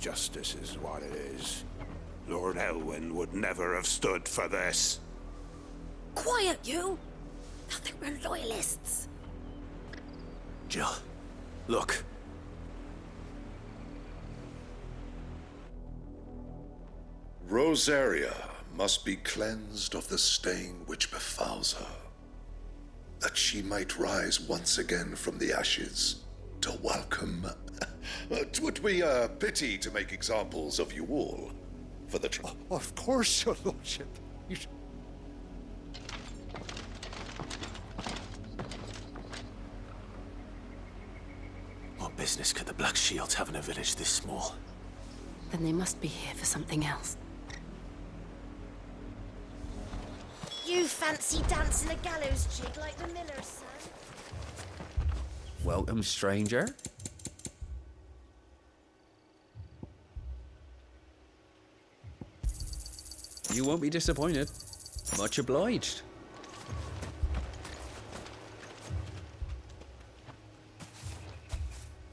Justice is what it is. Lord Elwyn would never have stood for this. Quiet, you! Thought they were loyalists. Jill, look. Rosaria must be cleansed of the stain which befouls her, that she might rise once again from the ashes to welcome. 'Twould be a pity to make examples of you all for the Of course, your lordship. You should... What business could the Black Shields have in a village this small? Then they must be here for something else. You fancy dancing a gallows jig like the miller's son? Welcome, stranger. You won't be disappointed. Much obliged.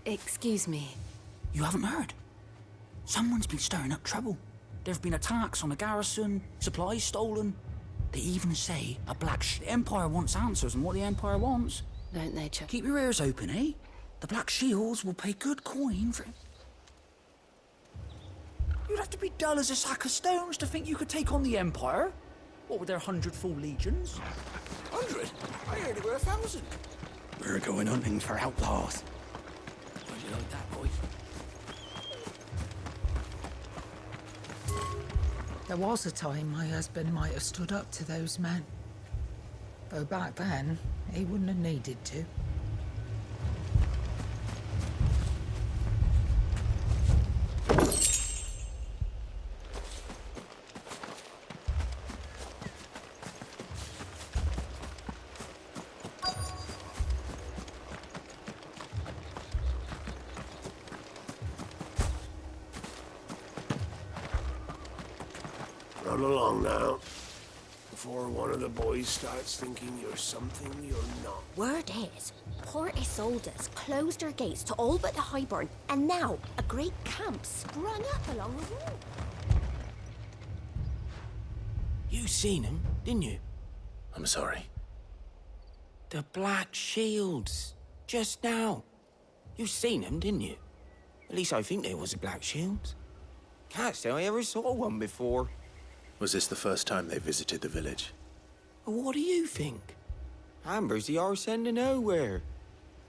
Excuse me. You haven't heard? Someone's been stirring up trouble. There have been attacks on the garrison, supplies stolen. They even say a the Empire wants answers on what the Empire wants. Don't they, Chuck? Keep your ears open, eh? The Black Shields will pay good coin for... You'd have to be dull as a sack of stones to think you could take on the Empire. What with their 100 full legions? 100? I heard there were 1,000. We're going hunting for outlaws. How'd you like that, boy? There was a time my husband might have stood up to those men. Though back then, he wouldn't have needed to. Run along now, before one of the boys starts thinking you're something you're not. Word is, Port Isolde's closed her gates to all but the Highborn, and now a great camp sprung up along the wall. You seen him, didn't you? I'm sorry. The Black Shields. Just now. You seen them, didn't you? At least I think there was a Black Shield. Can't say I ever saw one before. Was this the first time they visited the village? What do you think? Amber's the arse end of nowhere.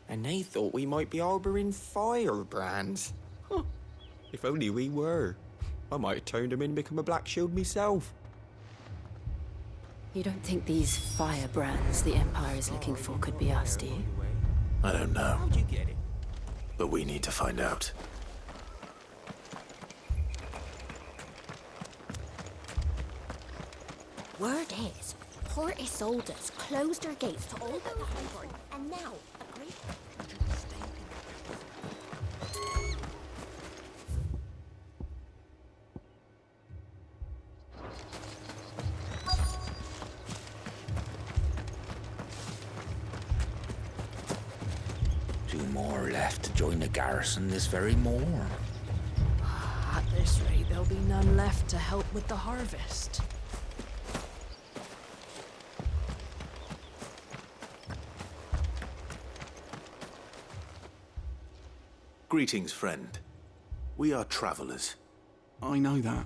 And they thought we might be harbouring firebrands. Huh. If only we were. I might have turned them in and become a Black Shield myself. You don't think these firebrands the Empire is looking for could be us, do you? I don't know, How'd you get it? but we need to find out. Word is, Port Isolde's closed her gates to all but the Highborn, and now a great... Two more left to join the garrison this very morn. At this rate, there'll be none left to help with the harvest. Greetings, friend. We are travelers. I know that.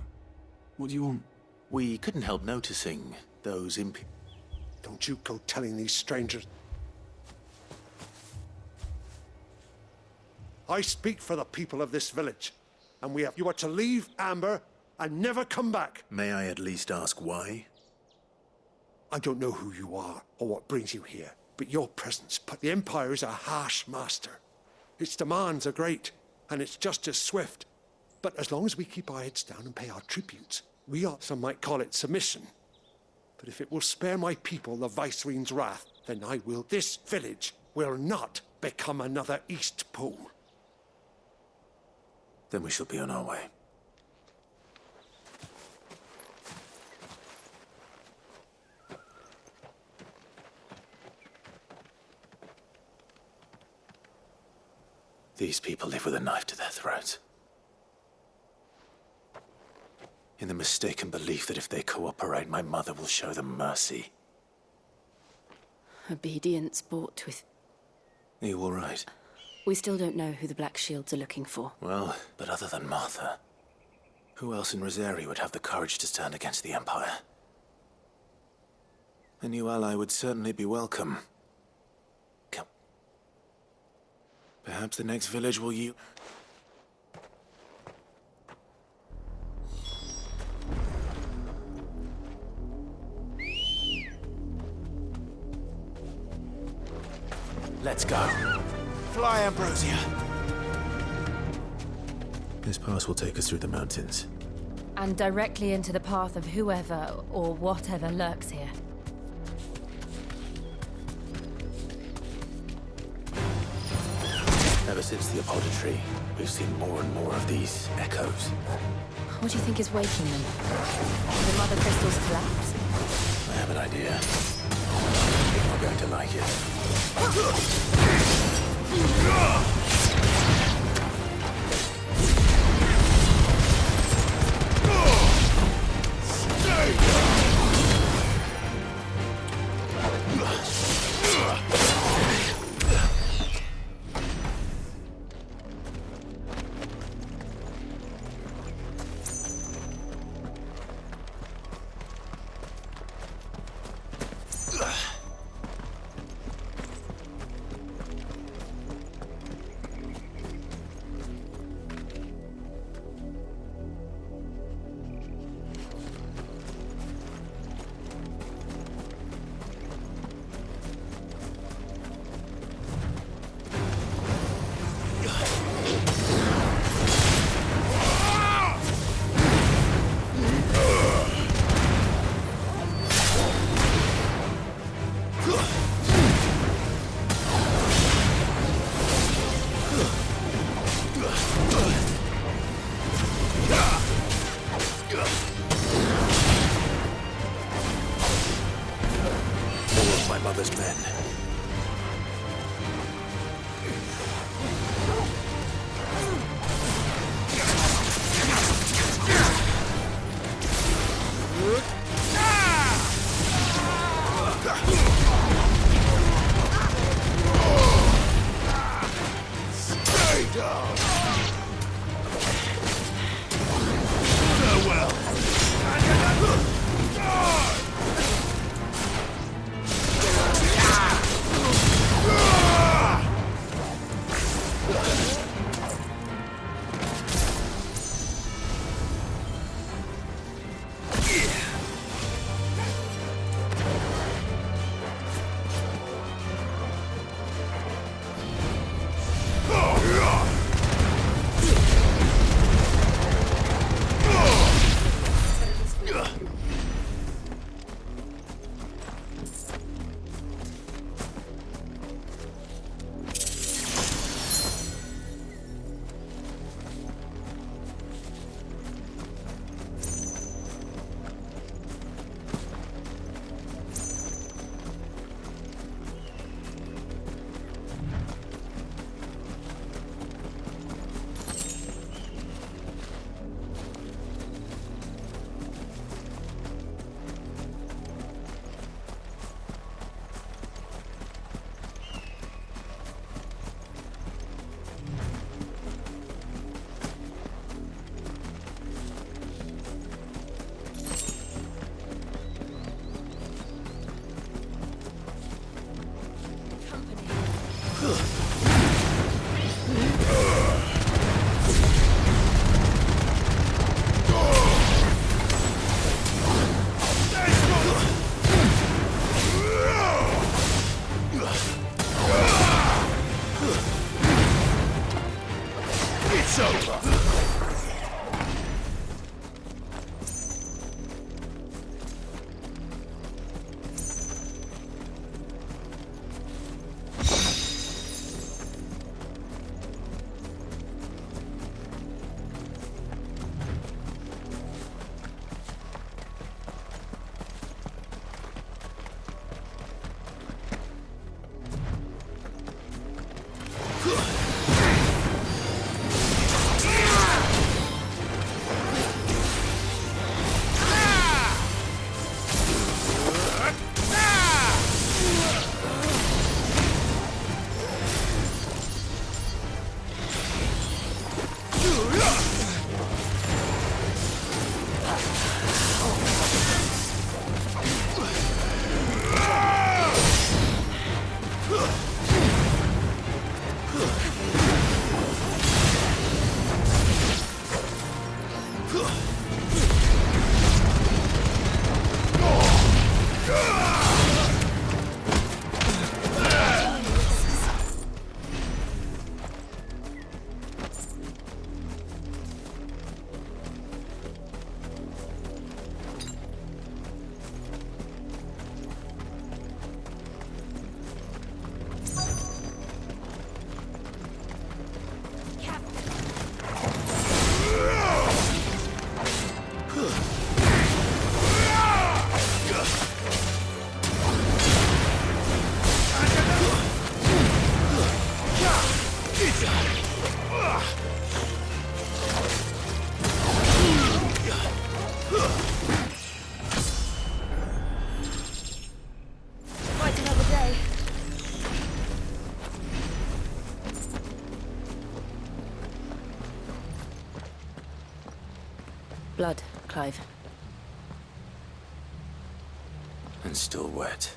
What do you want? We couldn't help noticing those Don't you go telling these strangers. I speak for the people of this village, and you are to leave Amber and never come back. May I at least ask why? I don't know who you are or what brings you here, but your presence, the Empire is a harsh master. Its demands are great, and its justice swift. But as long as we keep our heads down and pay our tributes, some might call it submission. But if it will spare my people the Viceroy's wrath, then this village will not become another East Pool. Then we shall be on our way. These people live with a knife to their throats. in the mistaken belief that if they cooperate, my mother will show them mercy. Obedience bought with... Are you all right? We still don't know who the Black Shields are looking for. Well, but other than Martha, who else in Rosari would have the courage to stand against the Empire? A new ally would certainly be welcome. Come. Perhaps the next village will you... Let's go. Fly, Ambrosia! This pass will take us through the mountains. And directly into the path of whoever or whatever lurks here. Ever since the apodatory, we've seen more and more of these echoes. What do you think is waking them? The Mother Crystal's collapse? I have an idea. I think we're going to like it. Blood, Clive. And still wet.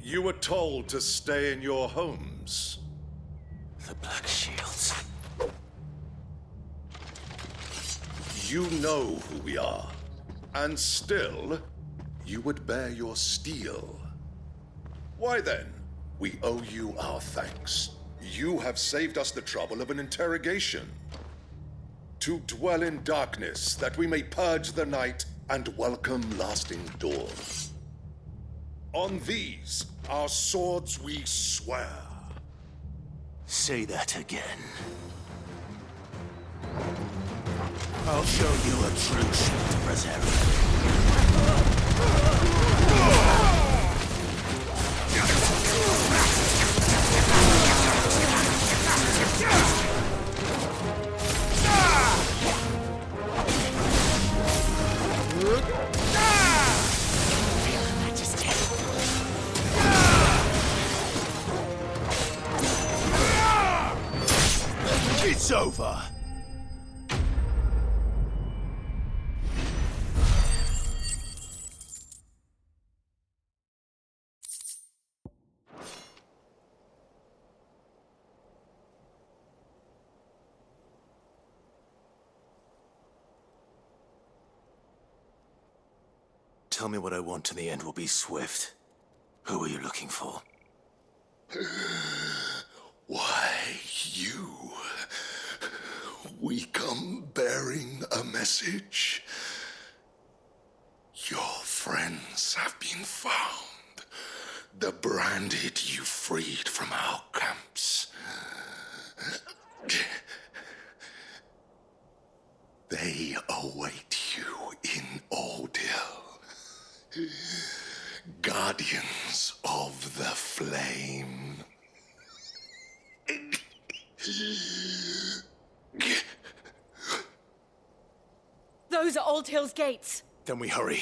You were told to stay in your homes. The Black Shields. You know who we are. And still, you would bear your steel. Why then, we owe you our thanks. You have saved us the trouble of an interrogation. To dwell in darkness, that we may purge the night and welcome lasting dawn. On these, our swords we swear. Say that again. I'll show you a true shield of Reserve. It's over. Tell me what I want and the end will be swift. Who are you looking for? Why, you. We come bearing a message. Your friends have been found. The branded you freed from our camps. They await you in Ordeal. Guardians of the Flame. Those are Old Hill's gates. Then we hurry.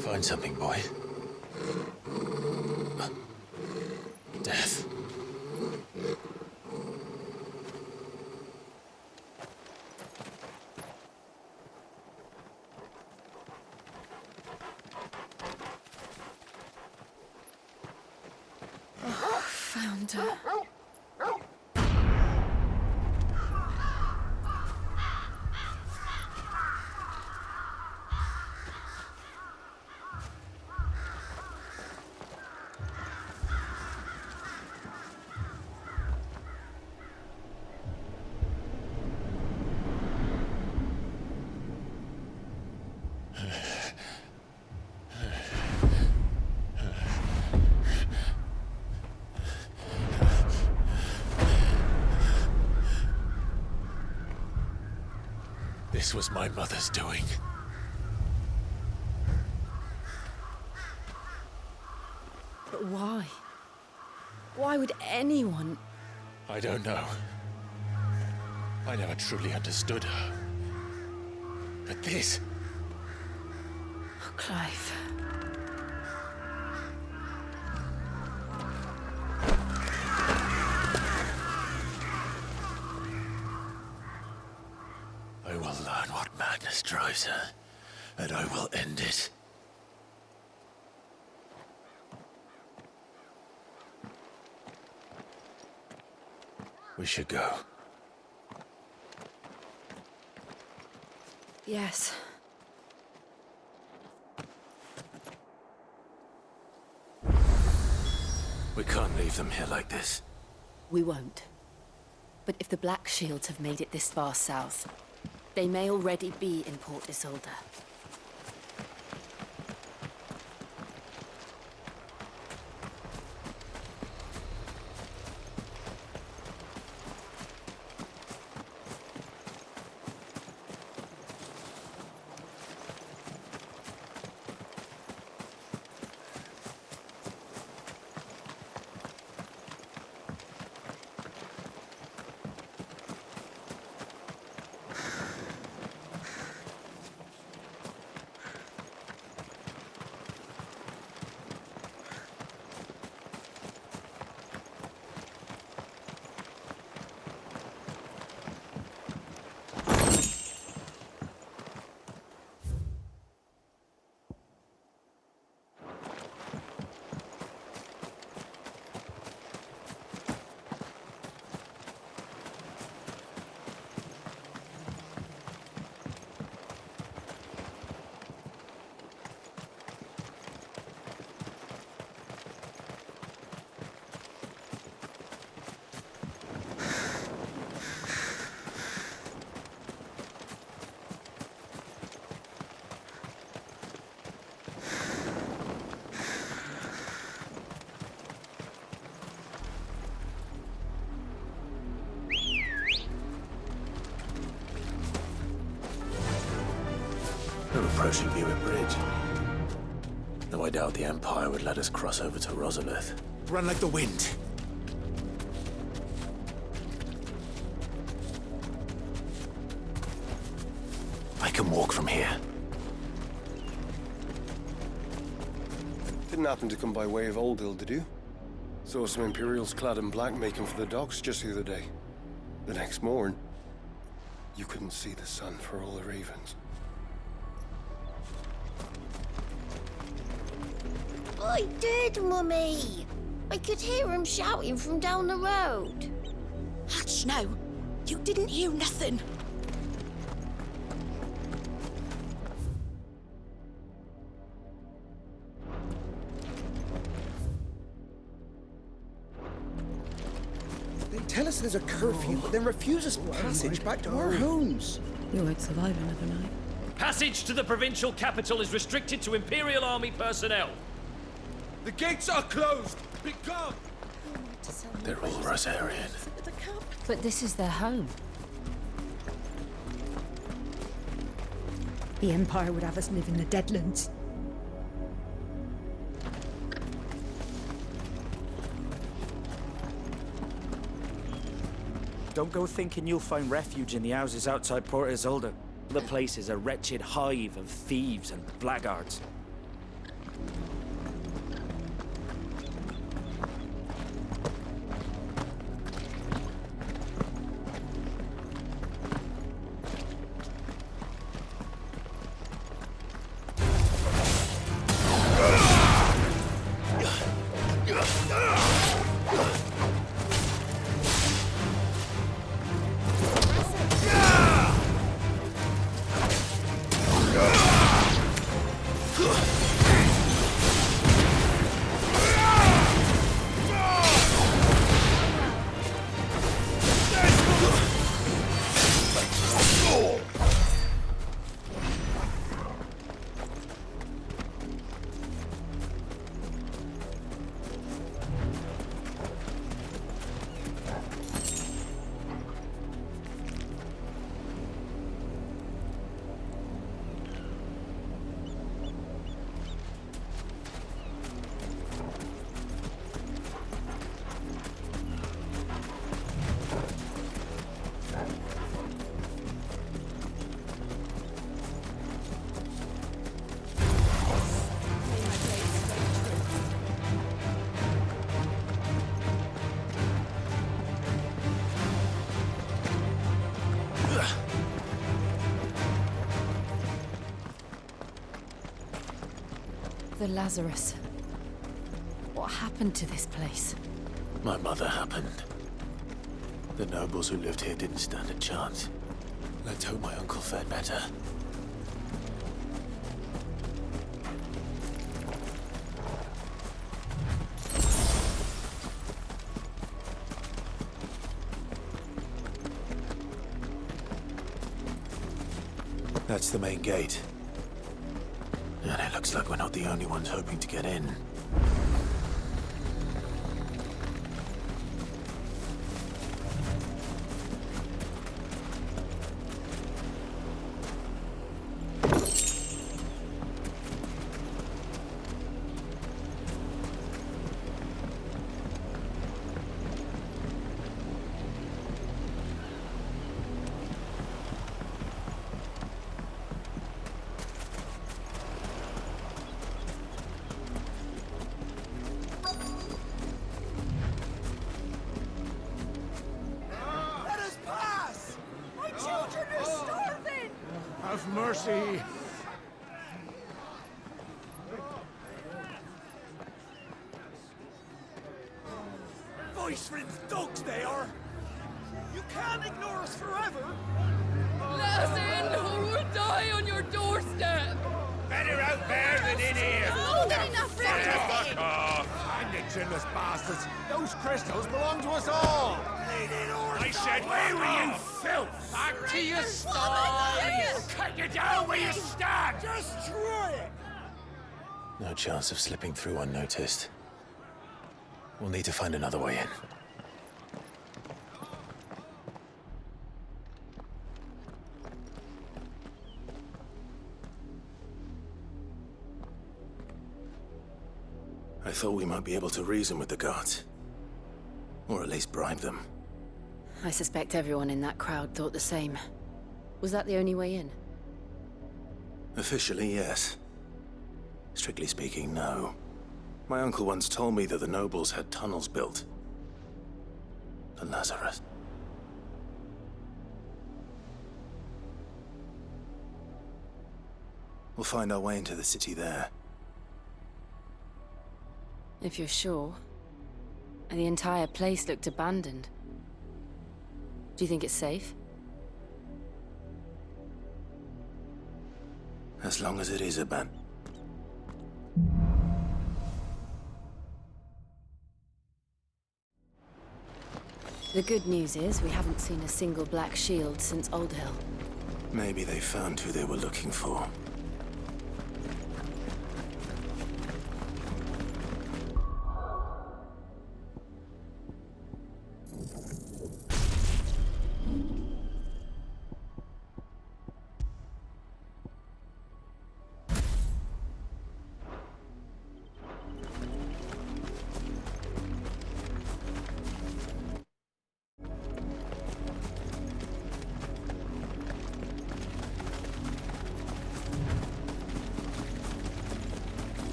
Find something, boy. Death. Found her. This was my mother's doing. But why? Why would anyone? I don't know. I never truly understood her. But this... Oh, Clive. I will learn what madness drives her, and I will end it. We should go. Yes. We can't leave them here like this. We won't. But if the Black Shields have made it this far south, They may already be in Port Isolde. We're approaching Buick Bridge. Though I doubt the Empire would let us cross over to Rosalith. Run like the wind! I can walk from here. Didn't happen to come by way of Oldhill, did you? Saw some Imperials clad in black making for the docks just the other day. The next morn, you couldn't see the sun for all the ravens. I did, Mummy. I could hear him shouting from down the road. Hush now. You didn't hear nothing. They tell us there's a curfew, but then refuse us passage back to our homes. We won't survive another night. Passage to the provincial capital is restricted to Imperial Army personnel. The gates are closed! Be gone! They're all Rosarian. But this is their home. The Empire would have us live in the Deadlands. Don't go thinking you'll find refuge in the houses outside Port Isolde. The place is a wretched hive of thieves and blackguards. The Lazarus. What happened to this place? My mother happened. The nobles who lived here didn't stand a chance. Let's hope my uncle fared better. That's the main gate. And it looks like we're not the only ones hoping to get in. Have mercy. Voice-ridden dogs they are! You can't ignore us forever! Let us in, or we'll die on your doorstep! Better out there than in here! More than enough room to sit in! And you chinless bastards! Those crystals belong to us all! I said, where were you, filth? Back to your I'll cut you down where you stand! Destroy it! No chance of slipping through unnoticed. We'll need to find another way in. I thought we might be able to reason with the guards. Or at least bribe them. I suspect everyone in that crowd thought the same. Was that the only way in? Officially, yes. Strictly speaking, no. My uncle once told me that the nobles had tunnels built to Lazarus. We'll find our way into the city there. If you're sure. The entire place looked abandoned. Do you think it's safe? As long as it is abandoned. The good news is we haven't seen a single black shield since Old Hill. Maybe they found who they were looking for.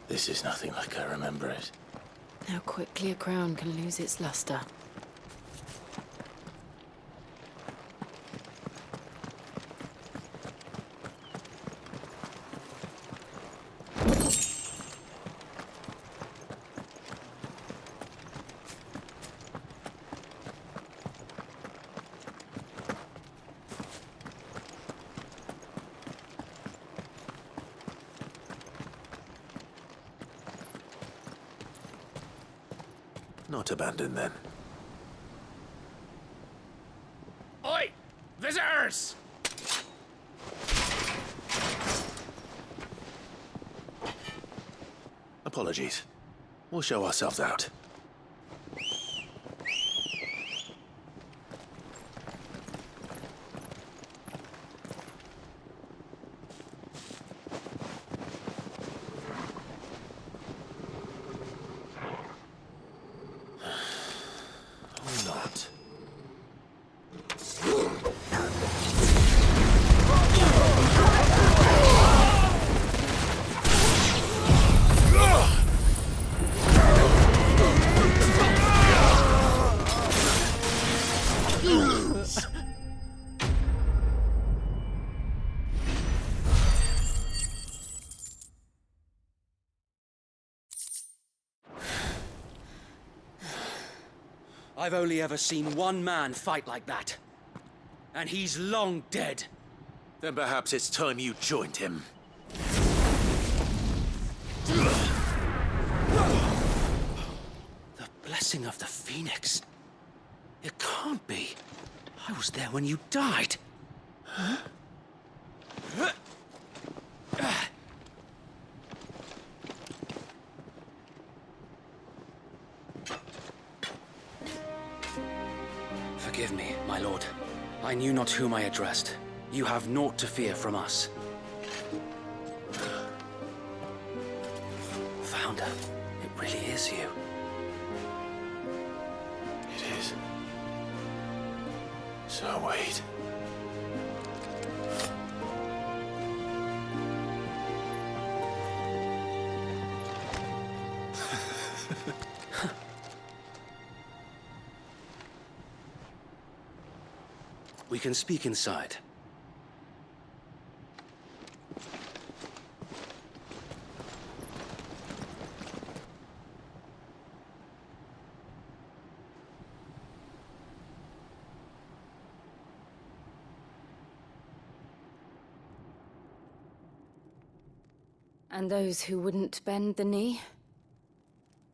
This is nothing like I remember it. How quickly a crown can lose its luster. Not abandoned, then. Oi! Visitors! Apologies. We'll show ourselves out. I've only ever seen one man fight like that. And he's long dead. Then perhaps it's time you joined him. The blessing of the Phoenix. It can't be. I was there when you died. Huh? Forgive me, my lord. I knew not whom I addressed. You have naught to fear from us. Founder, it really is you. It is. So wait. We can speak inside. And those who wouldn't bend the knee?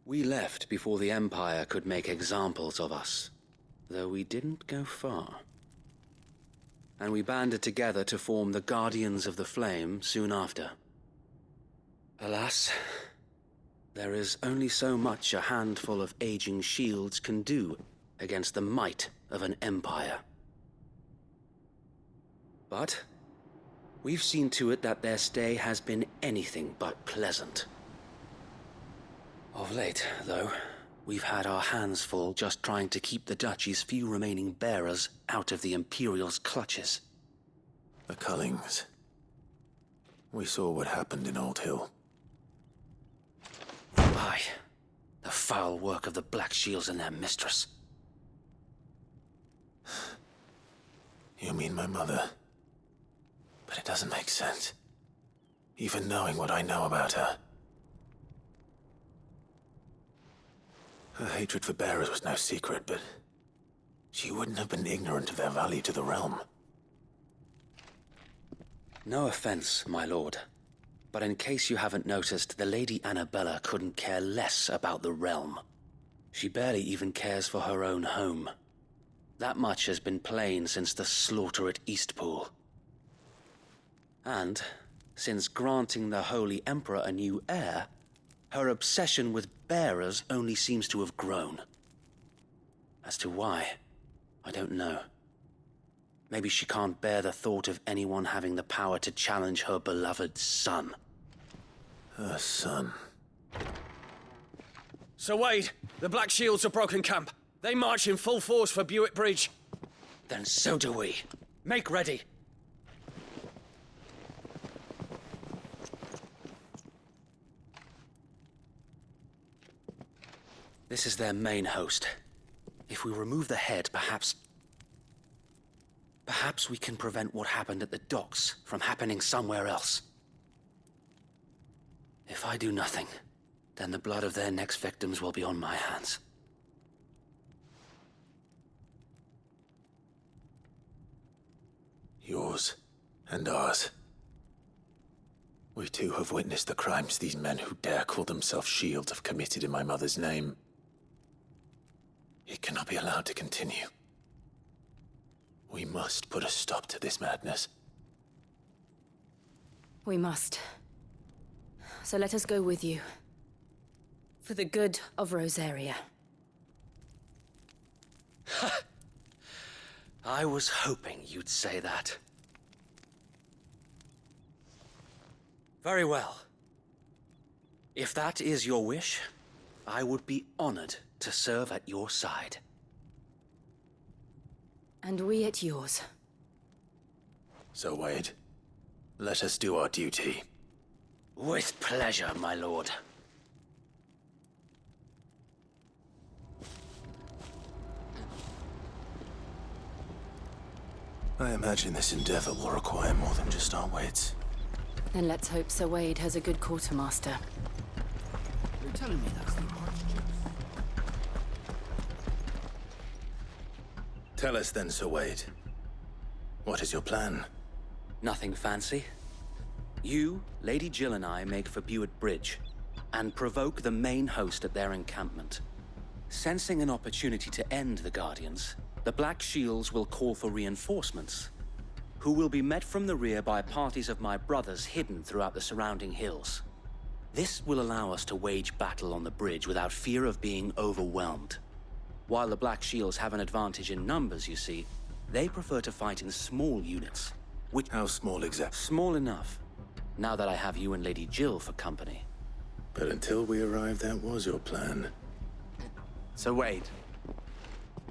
We left before the Empire could make examples of us, though we didn't go far. And we banded together to form the Guardians of the Flame soon after. Alas, there is only so much a handful of aging shields can do against the might of an empire. But we've seen to it that their stay has been anything but pleasant. Of late, though, we've had our hands full just trying to keep the Duchy's few remaining bearers out of the Imperial's clutches. The Cullings. We saw what happened in Old Hill. Aye, the foul work of the Black Shields and their mistress. You mean my mother? But it doesn't make sense. Even knowing what I know about her. Her hatred for bearers was no secret, but she wouldn't have been ignorant of their value to the realm. No offense, my lord, but in case you haven't noticed, the Lady Annabella couldn't care less about the realm. She barely even cares for her own home. That much has been plain since the slaughter at Eastpool. And, since granting the Holy Emperor a new heir, her obsession with bearers only seems to have grown. As to why, I don't know. Maybe she can't bear the thought of anyone having the power to challenge her beloved son. Her son. Sir Wade, the Black Shields have broken camp. They march in full force for Buick Bridge. Then so do we. Make ready. This is their main host. If we remove the head, perhaps we can prevent what happened at the docks from happening somewhere else. If I do nothing, then the blood of their next victims will be on my hands. Yours and ours. We too have witnessed the crimes these men who dare call themselves shields have committed in my mother's name. It cannot be allowed to continue. We must put a stop to this madness. We must. So let us go with you. For the good of Rosaria. I was hoping you'd say that. Very well. If that is your wish, I would be honored to serve at your side. And we at yours. So, Wade, let us do our duty. With pleasure, my lord. I imagine this endeavor will require more than just our wits. Then let's hope Sir Wade has a good quartermaster. You're telling me that's the Archduke? Tell us then, Sir Wade. What is your plan? Nothing fancy. You, Lady Jill and I make for Buett Bridge and provoke the main host at their encampment. Sensing an opportunity to end the Guardians, the Black Shields will call for reinforcements, who will be met from the rear by parties of my brothers hidden throughout the surrounding hills. This will allow us to wage battle on the bridge without fear of being overwhelmed. While the Black Shields have an advantage in numbers, you see, they prefer to fight in small units. Which... How small exactly? Small enough, now that I have you and Lady Jill for company. But until we arrived, that was your plan. So Wade,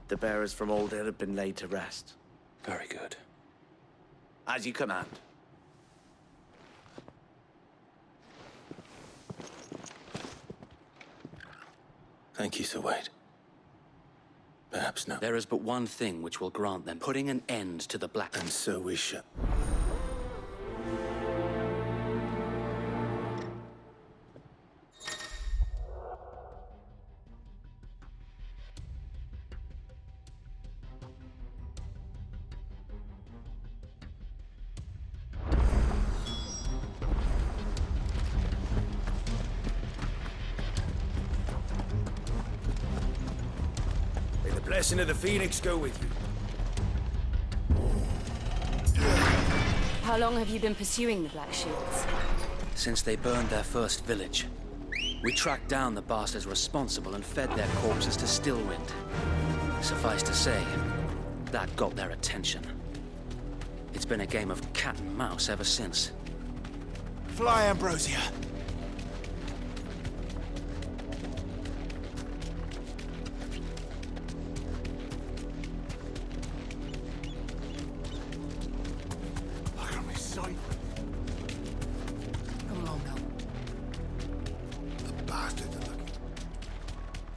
the bearers from Old Hill have been laid to rest. Very good. As you command. Thank you, Sir Wade. Perhaps not. There is but one thing which will grant them putting an end to the Black... And so we shall. Blessing of the Phoenix go with you. How long have you been pursuing the Black Shields? Since they burned their first village. We tracked down the bastards responsible and fed their corpses to Stillwind. Suffice to say, that got their attention. It's been a game of cat and mouse ever since. Fly, Ambrosia.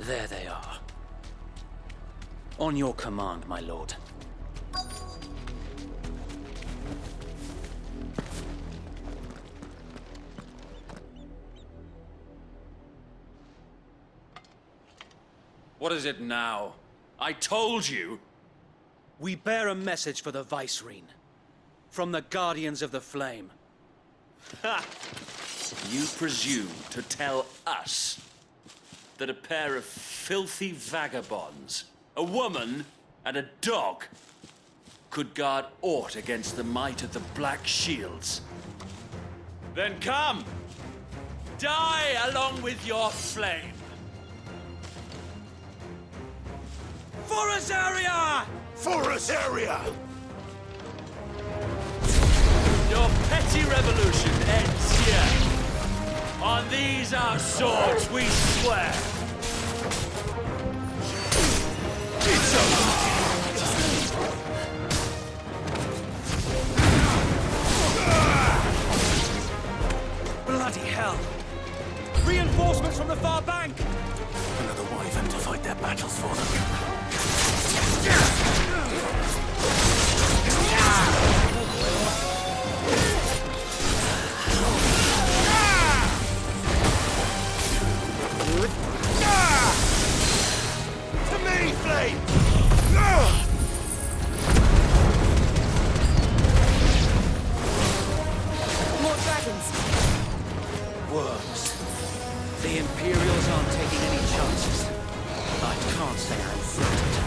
There they are. On your command, my lord. What is it now? I told you! We bear a message for the Vicereine. From the Guardians of the Flame. Ha! You presume to tell us that a pair of filthy vagabonds, a woman and a dog, could guard aught against the might of the Black Shields? Then come! Die along with your flame! For Azaria! For Azaria! Your petty revolution ends here. On these our swords we swear. It's over. Bloody hell! Reinforcements from the far bank! Another wyvern to fight their battles for them. To me, Flame! More dragons! Worms. The Imperials aren't taking any chances. I can't say I'm flattered.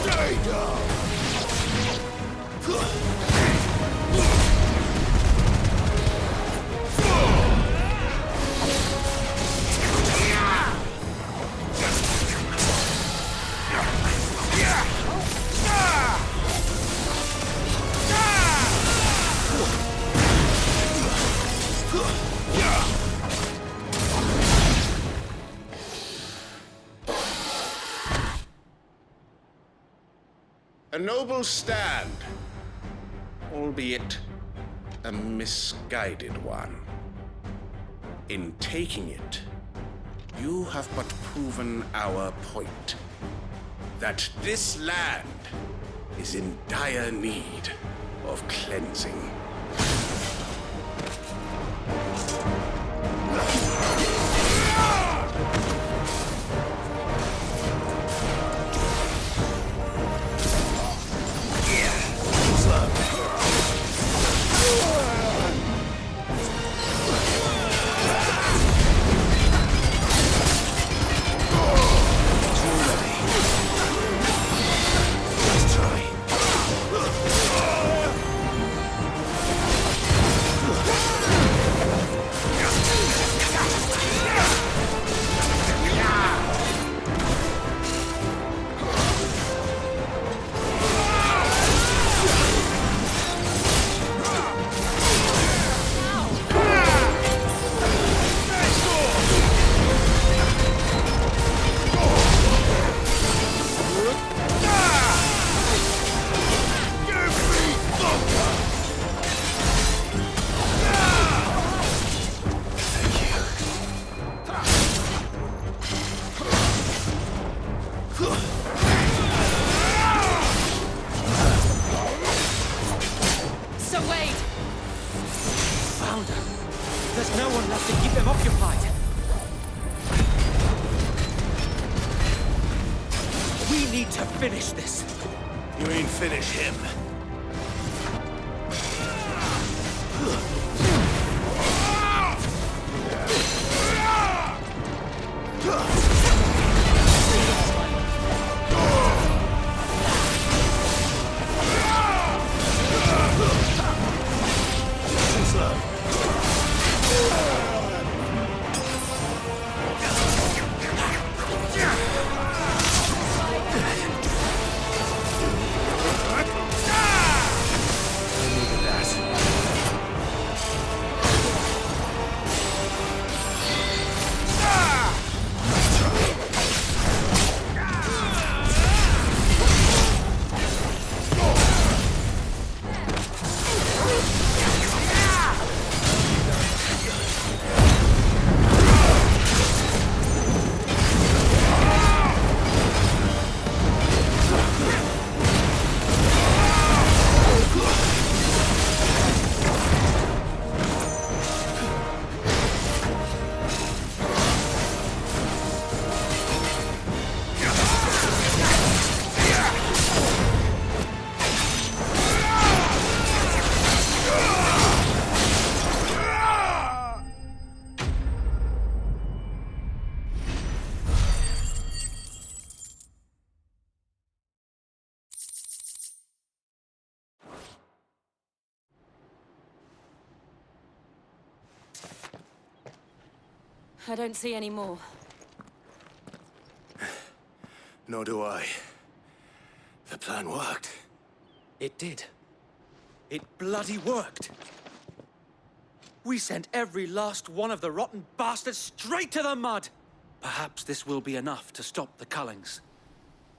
Stay down! A noble stand, albeit a misguided one. In taking it, you have but proven our point, that this land is in dire need of cleansing. There's no one left to keep them occupied. We need to finish this. You mean finish him? I don't see any more. Nor do I. The plan worked. It did. It bloody worked. We sent every last one of the rotten bastards straight to the mud. Perhaps this will be enough to stop the Cullings.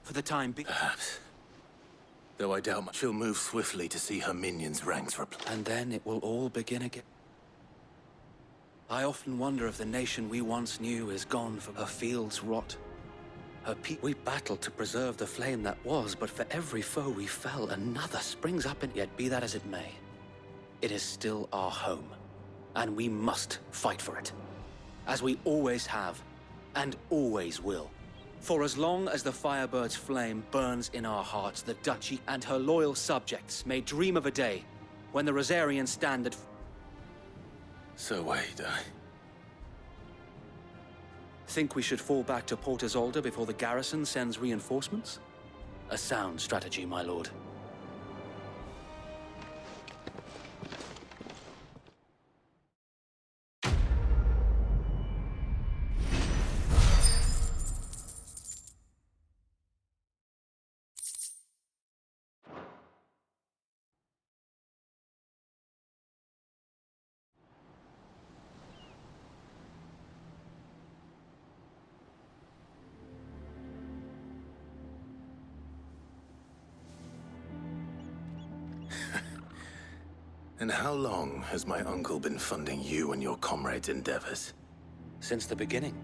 For the time being. Perhaps. Though I doubt much she'll move swiftly to see her minions' ranks replaced. And then it will all begin again. I often wonder if the nation we once knew is gone for her fields rot. Her people. We battled to preserve the flame that was, but for every foe we fell, another springs up, and yet be that as it may. It is still our home, and we must fight for it. As we always have, and always will. For as long as the Firebird's flame burns in our hearts, the Duchy and her loyal subjects may dream of a day when the Rosarian standard. So wait, Think we should fall back to Port Isolde before the garrison sends reinforcements? A sound strategy, my lord. And how long has my uncle been funding you and your comrades' endeavors? Since the beginning.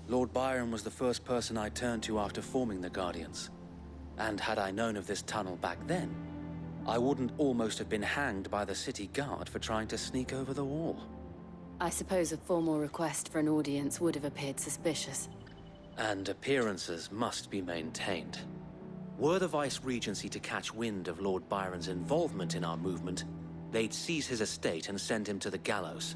Lord Byron was the first person I turned to after forming the Guardians. And had I known of this tunnel back then, I wouldn't almost have been hanged by the city guard for trying to sneak over the wall. I suppose a formal request for an audience would have appeared suspicious. And appearances must be maintained. Were the Vice-Regency to catch wind of Lord Byron's involvement in our movement, they'd seize his estate and send him to the gallows,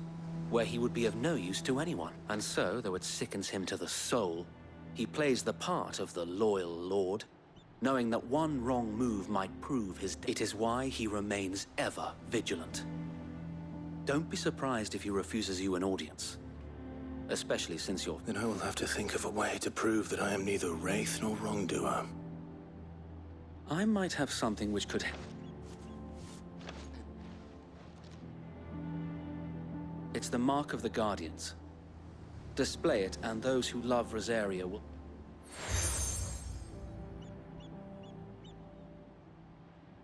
where he would be of no use to anyone. And so, though it sickens him to the soul, he plays the part of the loyal lord, knowing that one wrong move might prove his... It is why he remains ever vigilant. Don't be surprised if he refuses you an audience. Especially since you're... Then I will have to think of a way to prove that I am neither wraith nor wrongdoer. I might have something which could... It's the mark of the Guardians. Display it, and those who love Rosaria will...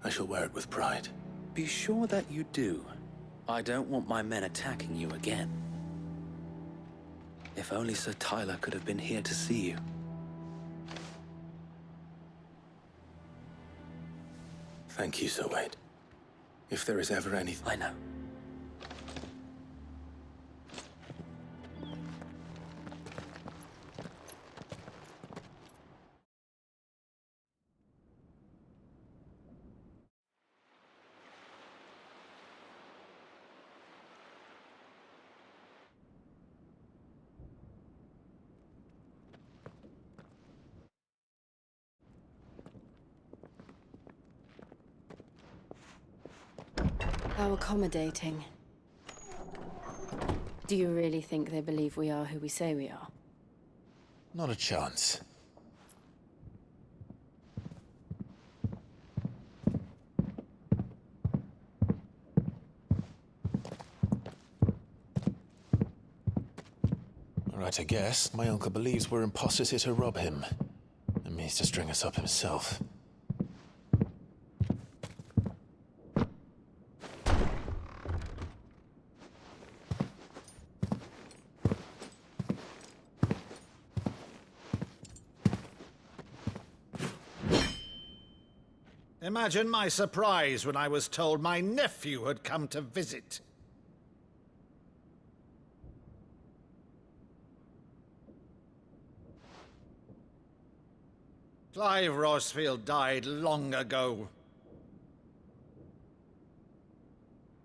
I shall wear it with pride. Be sure that you do. I don't want my men attacking you again. If only Sir Tyler could have been here to see you. Thank you, Sir Wade. If there is ever anything... I know. How accommodating. Do you really think they believe we are who we say we are? Not a chance. Right, I guess. My uncle believes we're imposters here to rob him. And means to string us up himself. Imagine my surprise when I was told my nephew had come to visit. Clive Rosfield died long ago.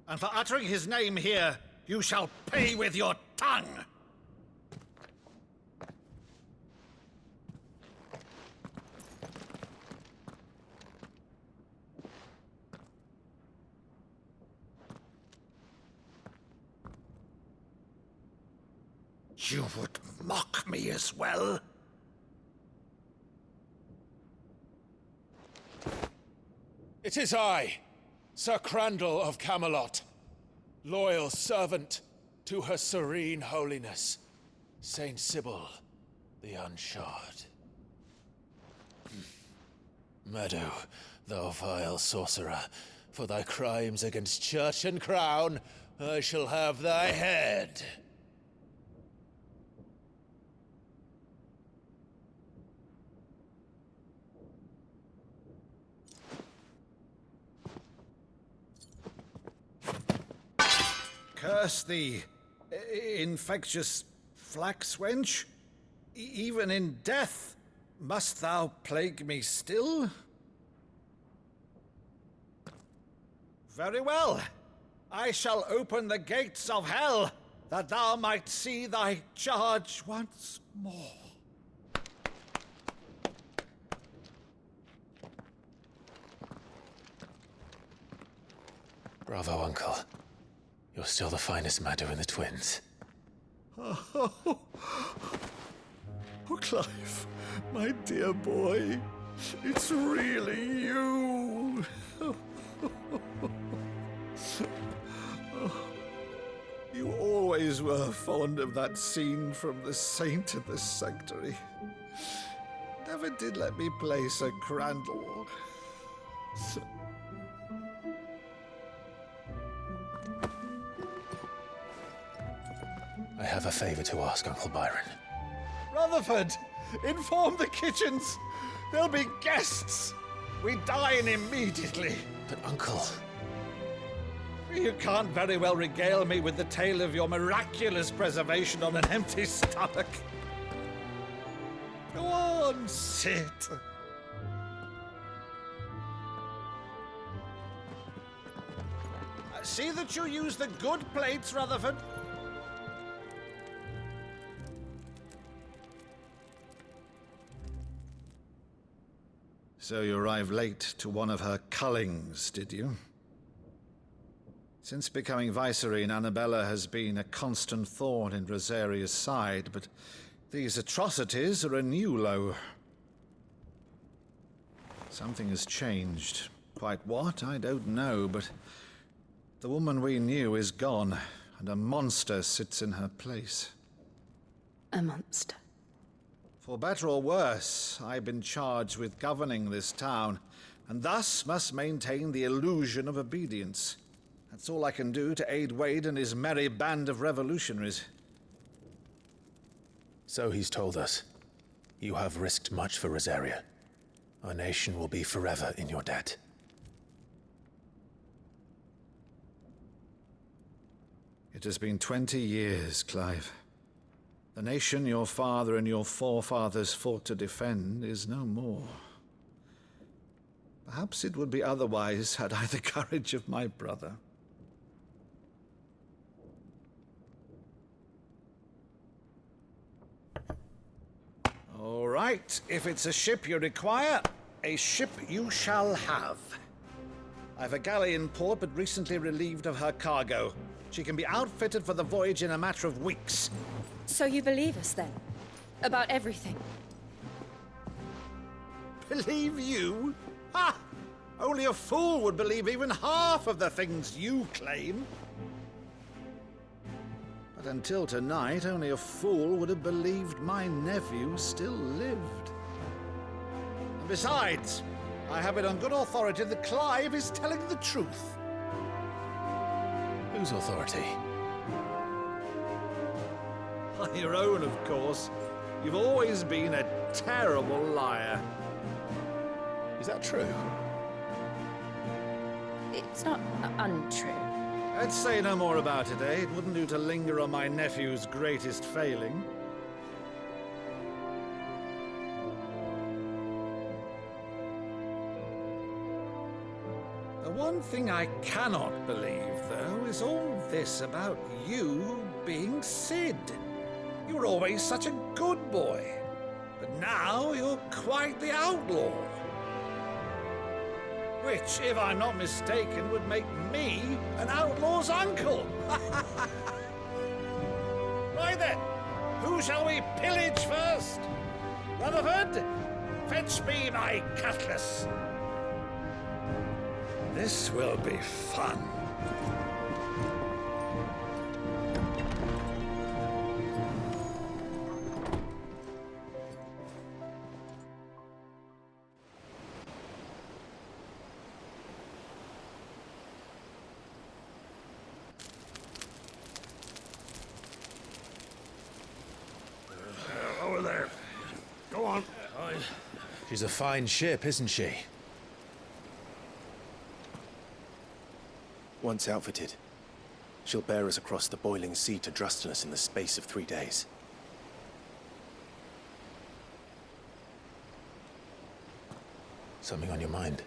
And for uttering his name here, you shall pay with your tongue! You would mock me as well? It is I, Sir Crandall of Camelot, loyal servant to her serene holiness, Saint Sybil the Unshod. Meadow, thou vile sorcerer, for thy crimes against church and crown, I shall have thy head. Curse thee, infectious flax wench. Even in death, must thou plague me still? Very well. I shall open the gates of hell, that thou might see thy charge once more. Bravo, Uncle. You're still the finest Meadow in the twins. Oh, Clive, my dear boy, it's really you. You always were fond of that scene from The Saint of the Sanctuary. Never did let me play Sir Crandall. I have a favor to ask, Uncle Byron. Rutherford, inform the kitchens. There'll be guests. We dine immediately. But, Uncle... You can't very well regale me with the tale of your miraculous preservation on an empty stomach. Go on, sit. See that you use the good plates, Rutherford. So you arrived late to one of her cullings, did you? Since becoming Vicereine, Annabella has been a constant thorn in Rosaria's side, but these atrocities are a new low. Something has changed. Quite what, I don't know, but the woman we knew is gone, and a monster sits in her place. A monster? For better or worse, I've been charged with governing this town, and thus must maintain the illusion of obedience. That's all I can do to aid Wade and his merry band of revolutionaries. So he's told us. You have risked much for Rosaria. Our nation will be forever in your debt. It has been 20 years, Clive. The nation your father and your forefathers fought to defend is no more. Perhaps it would be otherwise had I the courage of my brother. All right, if it's a ship you require, a ship you shall have. I've a galley in port, but recently relieved of her cargo. She can be outfitted for the voyage in a matter of weeks. So you believe us then? About everything? Believe you? Ha! Only a fool would believe even half of the things you claim. But until tonight, only a fool would have believed my nephew still lived. And besides, I have it on good authority that Clive is telling the truth. Whose authority? On your own, of course. You've always been a terrible liar. Is that true? It's not untrue. Let's say no more about it, eh? It wouldn't do to linger on my nephew's greatest failing. The one thing I cannot believe, though, is all this about you being Sid. You were always such a good boy, but now you're quite the outlaw. Which, if I'm not mistaken, would make me an outlaw's uncle. Right then, who shall we pillage first? Rutherford, fetch me my cutlass. This will be fun. Over there. Go on. She's a fine ship, isn't she? Once outfitted, she'll bear us across the boiling sea to Drustinus in the space of 3 days. Something on your mind?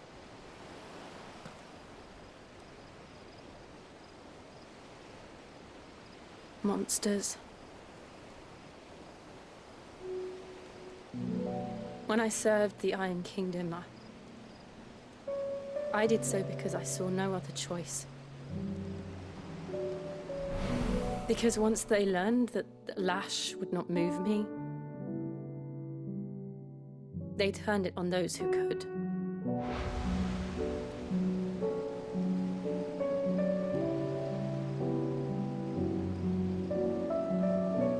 Monsters. When I served the Iron Kingdom, I did so because I saw no other choice. Because once they learned that the lash would not move me, they turned it on those who could.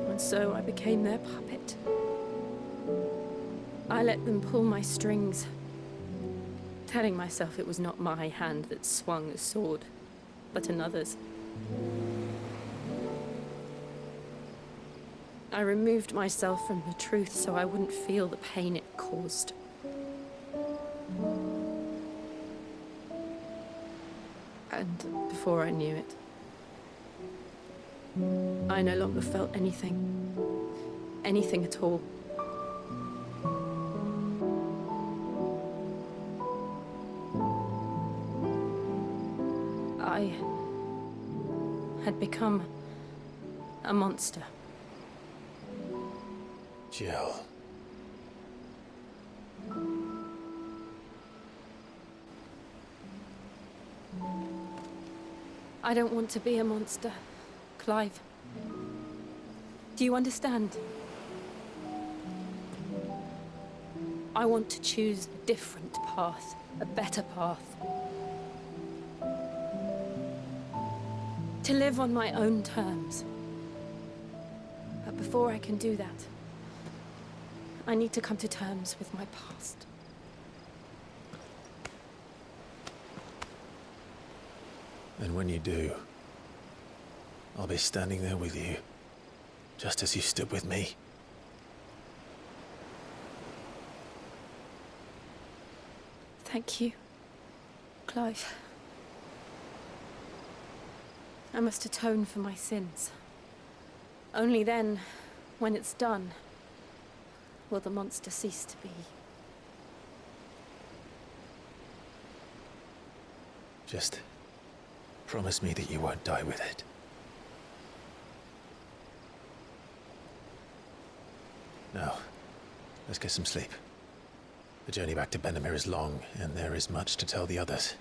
And so I became their puppet. I let them pull my strings, telling myself it was not my hand that swung a sword, but another's. I removed myself from the truth so I wouldn't feel the pain it caused. And before I knew it, I no longer felt anything. Anything at all. I had become a monster. Jill. I don't want to be a monster, Clive. Do you understand? I want to choose a different path, a better path. To live on my own terms. But before I can do that, I need to come to terms with my past. And when you do, I'll be standing there with you, just as you stood with me. Thank you, Clive. I must atone for my sins. Only then, when it's done, will the monster cease to be. Just promise me that you won't die with it. Now, let's get some sleep. The journey back to Benamir is long, and there is much to tell the others.